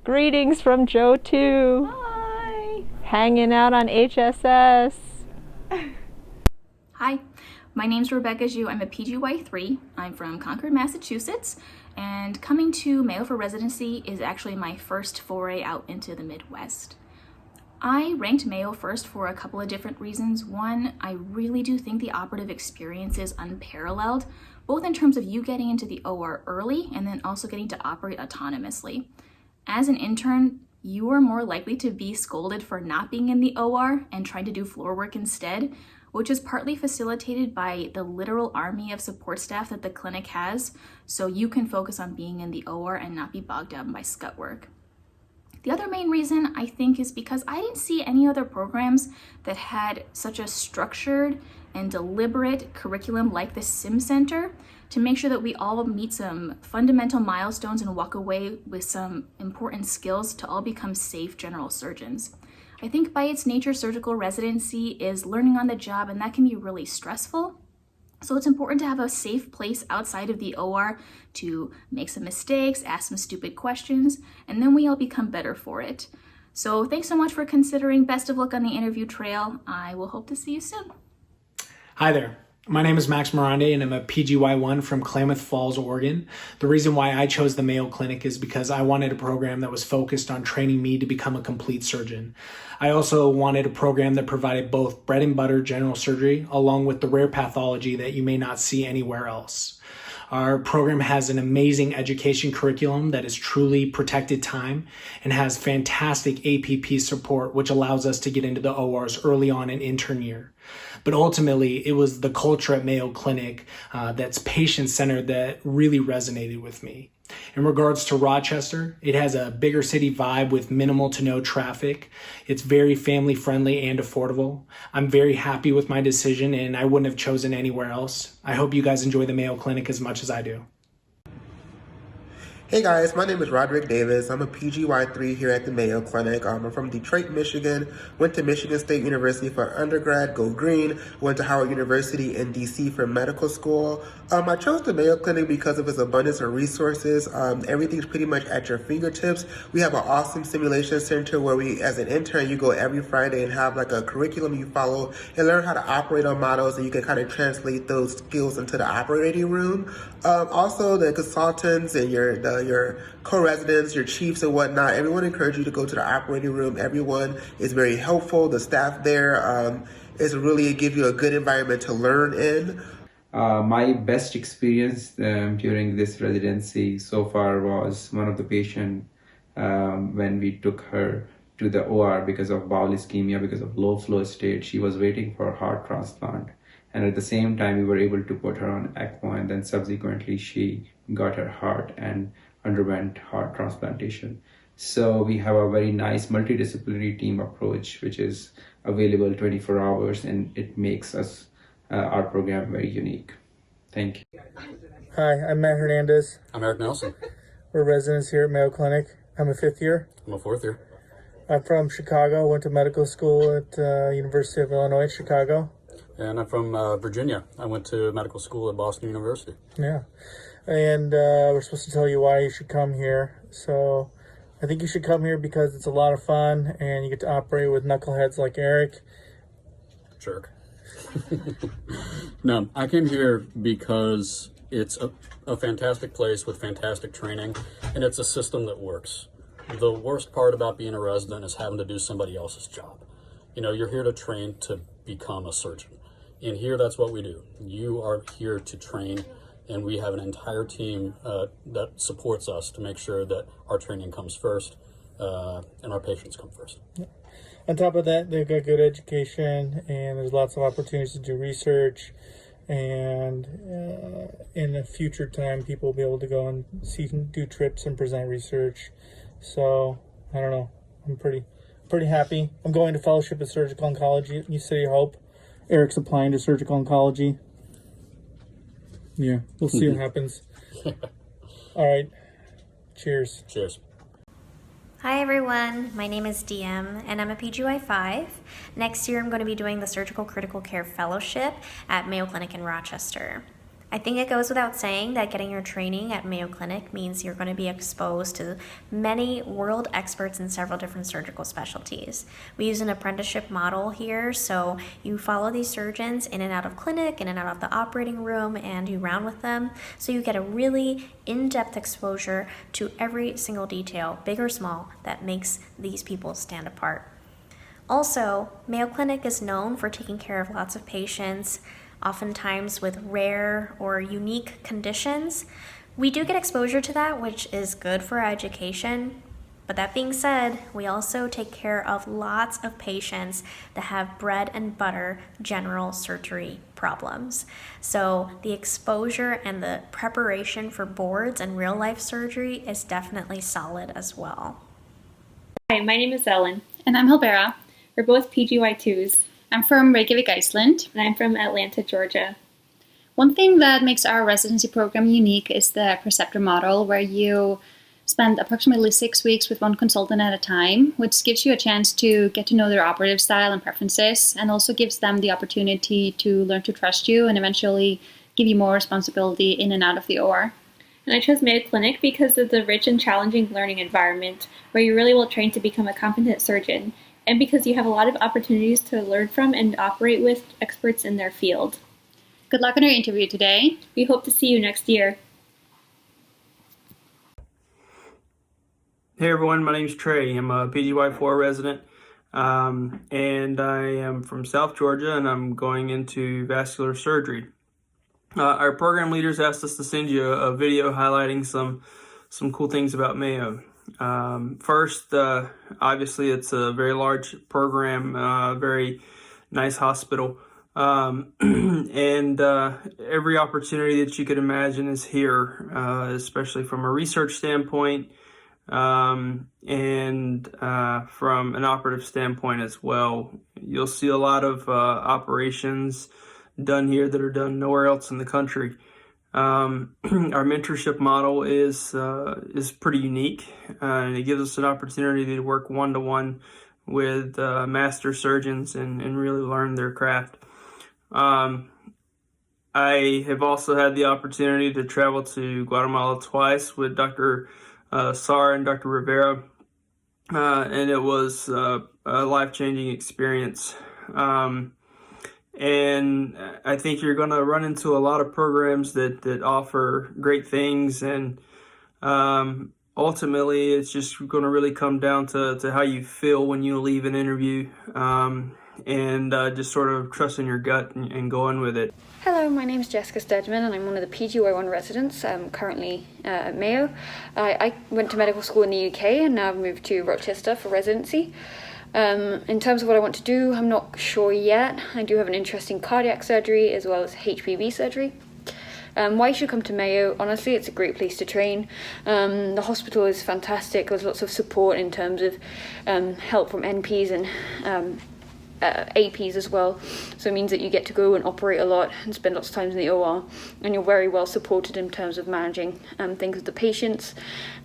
Greetings from Joe 2. Hi. Hanging out on HSS. Hi, my name's Rebecca Zhu. I'm a PGY3. I'm from Concord, Massachusetts, and coming to Mayo for residency is actually my first foray out into the Midwest. I ranked Mayo first for a couple of different reasons. One, I really do think the operative experience is unparalleled, both in terms of you getting into the OR early and then also getting to operate autonomously. As an intern, you are more likely to be scolded for not being in the OR and trying to do floor work instead, which is partly facilitated by the literal army of support staff that the clinic has, so you can focus on being in the OR and not be bogged down by scut work. The other main reason, I think, is because I didn't see any other programs that had such a structured and deliberate curriculum like the Sim Center to make sure that we all meet some fundamental milestones and walk away with some important skills to all become safe general surgeons. I think by its nature, surgical residency is learning on the job, and that can be really stressful. So it's important to have a safe place outside of the OR to make some mistakes, ask some stupid questions, and then we all become better for it. So thanks so much for considering. Best of luck on the interview trail. I will hope to see you soon. Hi there. My name is Max Miranda, and I'm a PGY1 from Klamath Falls, Oregon. The reason why I chose the Mayo Clinic is because I wanted a program that was focused on training me to become a complete surgeon. I also wanted a program that provided both bread and butter general surgery, along with the rare pathology that you may not see anywhere else. Our program has an amazing education curriculum that is truly protected time and has fantastic APP support, which allows us to get into the ORs early on in intern year. But ultimately, it was the culture at Mayo Clinic that's patient-centered that really resonated with me. In regards to Rochester, it has a bigger city vibe with minimal to no traffic. It's very family-friendly and affordable. I'm very happy with my decision, and I wouldn't have chosen anywhere else. I hope you guys enjoy the Mayo Clinic as much as I do. Hey guys, my name is Rodrick Davis. I'm a PGY3 here at the Mayo Clinic. I'm from Detroit, Michigan. Went to Michigan State University for undergrad, go green. Went to Howard University in DC for medical school. I chose the Mayo Clinic because of its abundance of resources. Everything's pretty much at your fingertips. We have an awesome simulation center where as an intern, you go every Friday and have like a curriculum you follow and learn how to operate on models, and you can kind of translate those skills into the operating room. Also, the consultants and your co-residents, your chiefs and whatnot, everyone encourages you to go to the operating room. Everyone is very helpful. The staff there is really give you a good environment to learn in. My best experience during this residency so far was one of the patient when we took her to the OR because of bowel ischemia, because of low flow state. She was waiting for a heart transplant. And at the same time, we were able to put her on ECMO, and then subsequently she got her heart and underwent heart transplantation. So we have a very nice multidisciplinary team approach, which is available 24 hours, and it makes us our program very unique. Thank you. Hi, I'm Matt Hernandez. I'm Eric Nelson. We're residents here at Mayo Clinic. I'm a fifth year. I'm a fourth year. I'm from Chicago. Went to medical school at University of Illinois at Chicago. And I'm from Virginia. I went to medical school at Boston University. Yeah. And we're supposed to tell you why you should come here. So I think you should come here because it's a lot of fun and you get to operate with knuckleheads like Eric. Jerk. No, I came here because it's a fantastic place with fantastic training, and it's a system that works. The worst part about being a resident is having to do somebody else's job. You know, you're here to train to become a surgeon. And here, that's what we do. You are here to train, and we have an entire team that supports us to make sure that our training comes first and our patients come first. Yeah. On top of that, they've got good education, and there's lots of opportunities to do research. And in a future time, people will be able to go and do trips and present research. So, I don't know. I'm pretty happy. I'm going to fellowship in surgical oncology at City of Hope. Eric's applying to surgical oncology. Yeah, we'll see what happens. All right. Cheers. Cheers. Hi everyone, my name is DM and I'm a PGY5. Next year I'm going to be doing the Surgical Critical Care Fellowship at Mayo Clinic in Rochester. I think it goes without saying that getting your training at Mayo Clinic means you're going to be exposed to many world experts in several different surgical specialties. We use an apprenticeship model here, so you follow these surgeons in and out of clinic, in and out of the operating room, and you round with them, so you get a really in-depth exposure to every single detail, big or small, that makes these people stand apart. Also, Mayo Clinic is known for taking care of lots of patients, oftentimes with rare or unique conditions. We do get exposure to that, which is good for our education. But that being said, we also take care of lots of patients that have bread and butter general surgery problems. So the exposure and the preparation for boards and real life surgery is definitely solid as well. Hi, my name is Ellen. And I'm Hilbera. We're both PGY2s. I'm from Reykjavik, Iceland. And I'm from Atlanta, Georgia. One thing that makes our residency program unique is the preceptor model, where you spend approximately 6 weeks with one consultant at a time, which gives you a chance to get to know their operative style and preferences, and also gives them the opportunity to learn to trust you and eventually give you more responsibility in and out of the OR. And I chose Mayo Clinic because of the rich and challenging learning environment, where you really will train to become a competent surgeon, and because you have a lot of opportunities to learn from and operate with experts in their field. Good luck on your interview today. We hope to see you next year. Hey everyone, my name is Trey. I'm a PGY4 resident, and I am from South Georgia, and I'm going into vascular surgery. Our program leaders asked us to send you a video highlighting some cool things about Mayo. First, obviously it's a very large program, very nice hospital, and every opportunity that you could imagine is here, especially from a research standpoint, and from an operative standpoint as well. You'll see a lot of operations done here that are done nowhere else in the country. Our mentorship model is pretty unique, and it gives us an opportunity to work one-to-one with master surgeons and really learn their craft. I have also had the opportunity to travel to Guatemala twice with Dr. Sar and Dr. Rivera, and it was a life-changing experience. And I think you're going to run into a lot of programs that offer great things, and ultimately it's just going to really come down to how you feel when you leave an interview, and just sort of trusting your gut and going with it. Hello, my name is Jessica Stedman, and I'm one of the PGY1 residents. I'm currently at Mayo. I went to medical school in the UK and now I've moved to Rochester for residency. In terms of what I want to do, I'm not sure yet. I do have an interest in cardiac surgery as well as HPV surgery. Why you should come to Mayo? Honestly, it's a great place to train. The hospital is fantastic. There's lots of support in terms of help from NPs and APs as well, so it means that you get to go and operate a lot and spend lots of time in the OR, and you're very well supported in terms of managing things with the patients.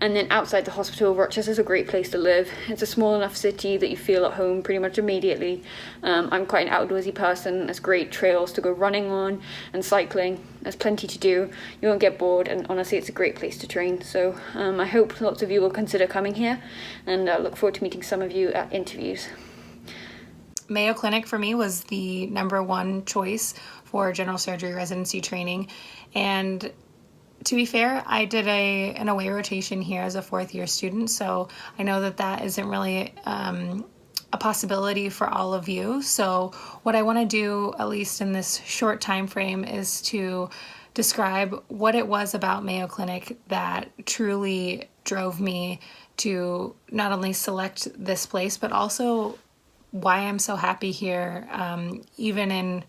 And then outside the hospital, Rochester's a great place to live. It's a small enough city that you feel at home pretty much immediately. I'm quite an outdoorsy person. There's great trails to go running on and cycling. There's plenty to do. You won't get bored, and honestly it's a great place to train. So I hope lots of you will consider coming here, and I look forward to meeting some of you at interviews. Mayo Clinic for me was the #1 choice for general surgery residency training. And to be fair, I did an away rotation here as a 4th year student, so I know that isn't really a possibility for all of you. So what I want to do, at least in this short time frame, is to describe what it was about Mayo Clinic that truly drove me to not only select this place, but also why I'm so happy here, even in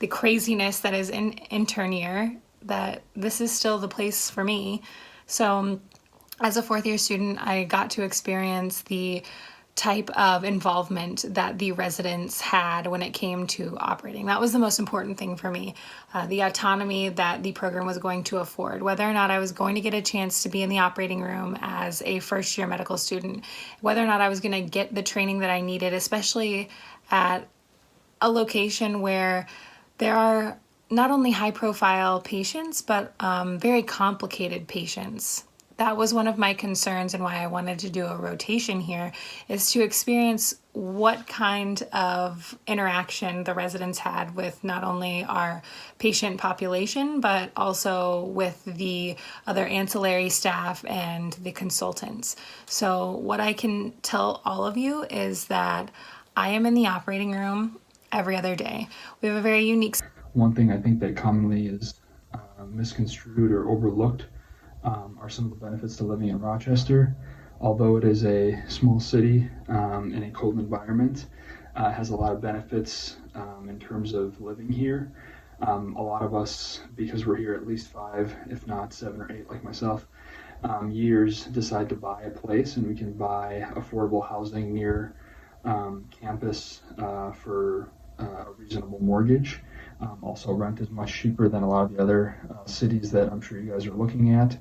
the craziness that is in intern year, that this is still the place for me. So as a 4th year student, I got to experience the type of involvement that the residents had when it came to operating. That was the most important thing for me, the autonomy that the program was going to afford, whether or not I was going to get a chance to be in the operating room as a 1st year medical student, whether or not I was going to get the training that I needed, especially at a location where there are not only high-profile patients, but very complicated patients. That was one of my concerns and why I wanted to do a rotation here, is to experience what kind of interaction the residents had with not only our patient population, but also with the other ancillary staff and the consultants. So what I can tell all of you is that I am in the operating room every other day. We have a very unique... One thing I think that commonly is misconstrued or overlooked are some of the benefits to living in Rochester. Although it is a small city in a cold environment, it has a lot of benefits in terms of living here. A lot of us, because we're here at least 5, if not 7 or 8 like myself, years, decide to buy a place, and we can buy affordable housing near campus for a reasonable mortgage. Also, rent is much cheaper than a lot of the other cities that I'm sure you guys are looking at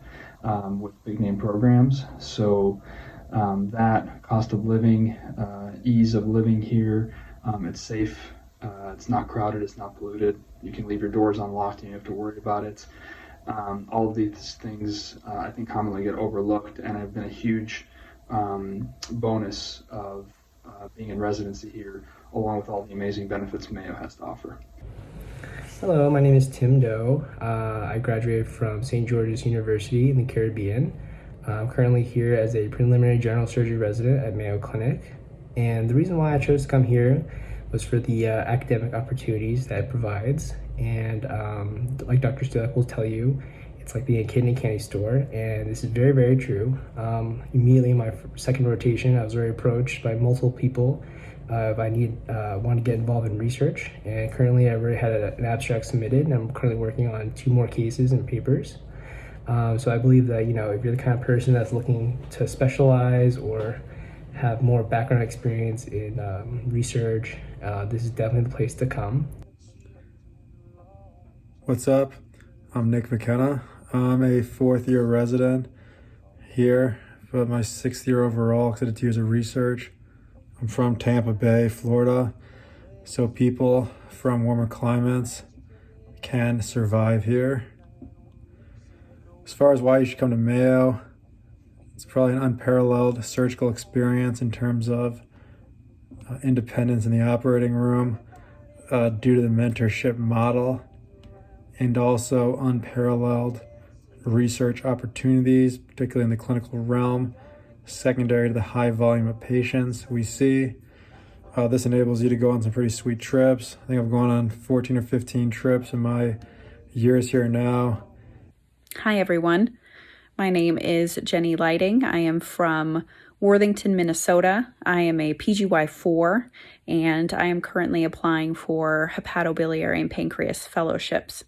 with big name programs. So that cost of living, ease of living here, it's safe, it's not crowded, it's not polluted. You can leave your doors unlocked and you don't have to worry about it. All of these things I think commonly get overlooked, and have been a huge bonus of being in residency here, along with all the amazing benefits Mayo has to offer. Hello, my name is Tim Doe. I graduated from St. George's University in the Caribbean. I'm currently here as a preliminary general surgery resident at Mayo Clinic. And the reason why I chose to come here was for the academic opportunities that it provides. And like Dr. Stilek will tell you, it's like being a kid in a candy store, and this is very, very true. Immediately in my second rotation, I was very approached by multiple people if I want to get involved in research, and currently I've already had an abstract submitted, and I'm currently working on 2 more cases and papers. So I believe that, you know, if you're the kind of person that's looking to specialize or have more background experience in research, this is definitely the place to come. What's up? I'm Nick Mckenna. I'm a 4th-year resident here, but my 6th year overall, extended 2 years of research. I'm from Tampa Bay, Florida, so people from warmer climates can survive here. As far as why you should come to Mayo, it's probably an unparalleled surgical experience in terms of independence in the operating room due to the mentorship model, and also unparalleled research opportunities, particularly in the clinical realm, secondary to the high volume of patients we see. This enables you to go on some pretty sweet trips. I think I've gone on 14 or 15 trips in my years here now. Hi everyone, my name is Jenny Lighting. I am from Worthington, Minnesota. I am a PGY4, and I am currently applying for hepatobiliary and pancreas fellowships.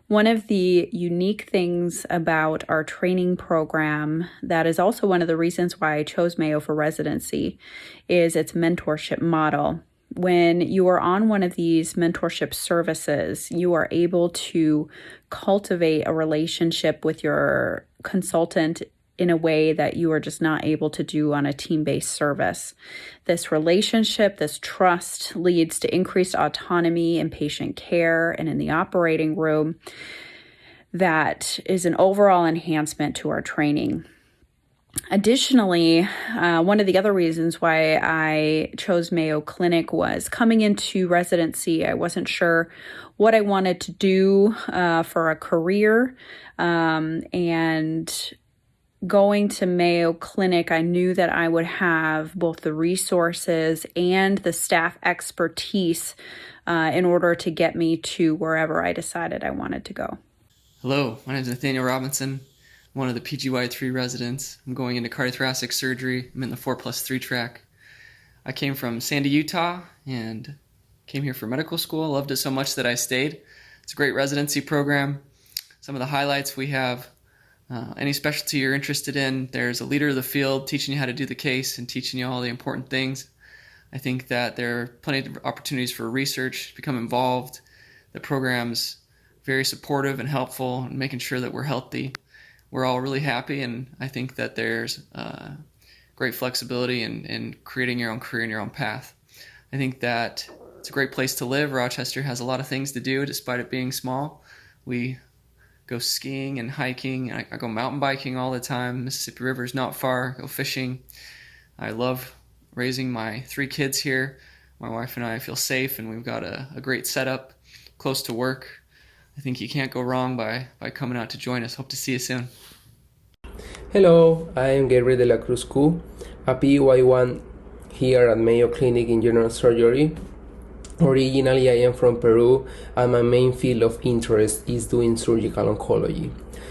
One of the unique things about our training program, that is also one of the reasons why I chose Mayo for residency, is its mentorship model. When you are on one of these mentorship services, you are able to cultivate a relationship with your consultant in a way that you are just not able to do on a team-based service. This relationship, this trust, leads to increased autonomy in patient care and in the operating room. That is an overall enhancement to our training. Additionally, one of the other reasons why I chose Mayo Clinic was coming into residency. I wasn't sure what I wanted to do for a career, and going to Mayo Clinic, I knew that I would have both the resources and the staff expertise in order to get me to wherever I decided I wanted to go. Hello, my name is Nathaniel Robinson. I'm one of the PGY3 residents. I'm going into cardiothoracic surgery. I'm in the 4+3 track. I came from Sandy, Utah, and came here for medical school. I loved it so much that I stayed. It's a great residency program. Some of the highlights we have: any specialty you're interested in, there's a leader of the field teaching you how to do the case and teaching you all the important things. I think that there are plenty of opportunities for research, become involved. The program's very supportive and helpful in making sure that we're healthy. We're all really happy, and I think that there's great flexibility in creating your own career and your own path. I think that It's a great place to live. Rochester has a lot of things to do despite it being small. We go skiing and hiking. I go mountain biking all the time. Mississippi River is not far. Go fishing. I love raising my 3 kids here. My wife and I feel safe, and we've got a great setup close to work. I think you can't go wrong by coming out to join us. Hope to see you soon. Hello, I am Gabriel de la Cruz Cu, a PGY1 here at Mayo Clinic in General Surgery. Originally, I am from Peru, and my main field of interest is doing surgical oncology.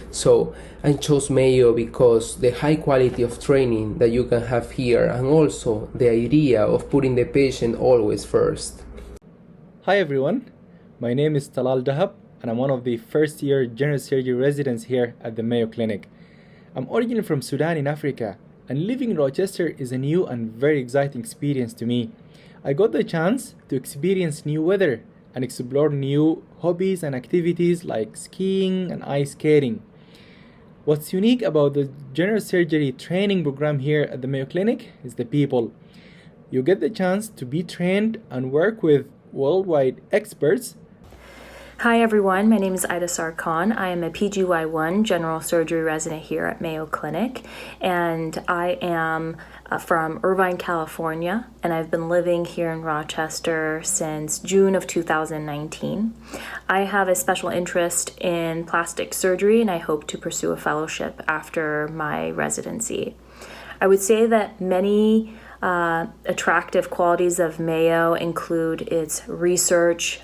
So I chose Mayo because the high quality of training that you can have here, and also the idea of putting the patient always first. Hi everyone, my name is Talal Dahab, and I'm one of the first year general surgery residents here at the Mayo Clinic. I'm originally from Sudan in Africa, and living in Rochester is a new and very exciting experience to me. I got the chance to experience new weather and explore new hobbies and activities like skiing and ice skating. What's unique about the general surgery training program here at the Mayo Clinic is the people. You get the chance to be trained and work with worldwide experts. Hi everyone, my name is Ida Sarkon. I am a PGY1 general surgery resident here at Mayo Clinic, and I am from Irvine, California, and I've been living here in Rochester since June of 2019. I have a special interest in plastic surgery, and I hope to pursue a fellowship after my residency. I would say that many attractive qualities of Mayo include its research,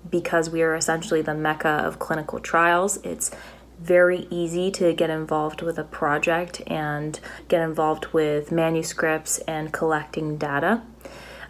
because we are essentially the mecca of clinical trials. It's very easy to get involved with a project and get involved with manuscripts and collecting data.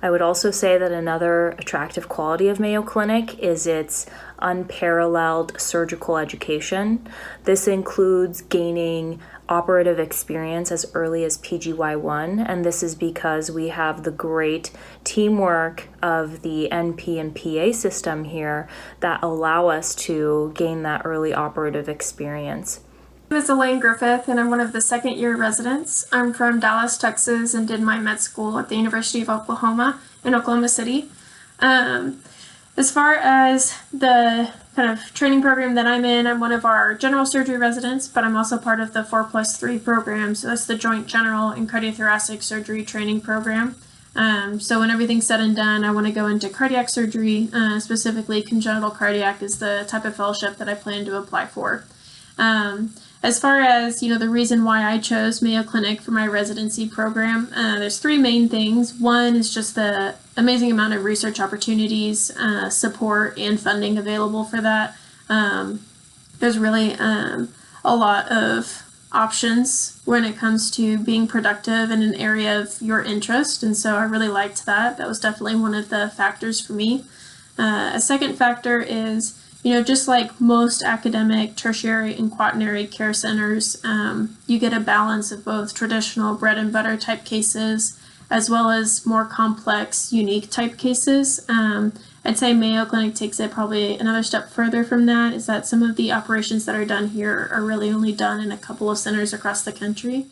I would also say that another attractive quality of Mayo Clinic is its unparalleled surgical education. This includes gaining operative experience as early as PGY1, and this is because we have the great teamwork of the NP and PA system here that allow us to gain that early operative experience. My name is Elaine Griffith, and I'm one of the second-year residents. I'm from Dallas, Texas, and did my med school at the University of Oklahoma in Oklahoma City. As far as the kind of training program that I'm in, I'm one of our general surgery residents, but I'm also part of the 4+3 program. So that's the joint general and cardiothoracic surgery training program. So when everything's said and done, I want to go into cardiac surgery, specifically congenital cardiac is the type of fellowship that I plan to apply for. As far as, the reason why I chose Mayo Clinic for my residency program, there's 3 main things. One is just the amazing amount of research opportunities, support, and funding available for that. There's really a lot of options when it comes to being productive in an area of your interest, and so I really liked that. That was definitely one of the factors for me. A second factor is, just like most academic, tertiary, and quaternary care centers, you get a balance of both traditional bread and butter type cases as well as more complex, unique type cases. I'd say Mayo Clinic takes it probably another step further from that, is that some of the operations that are done here are really only done in a couple of centers across the country.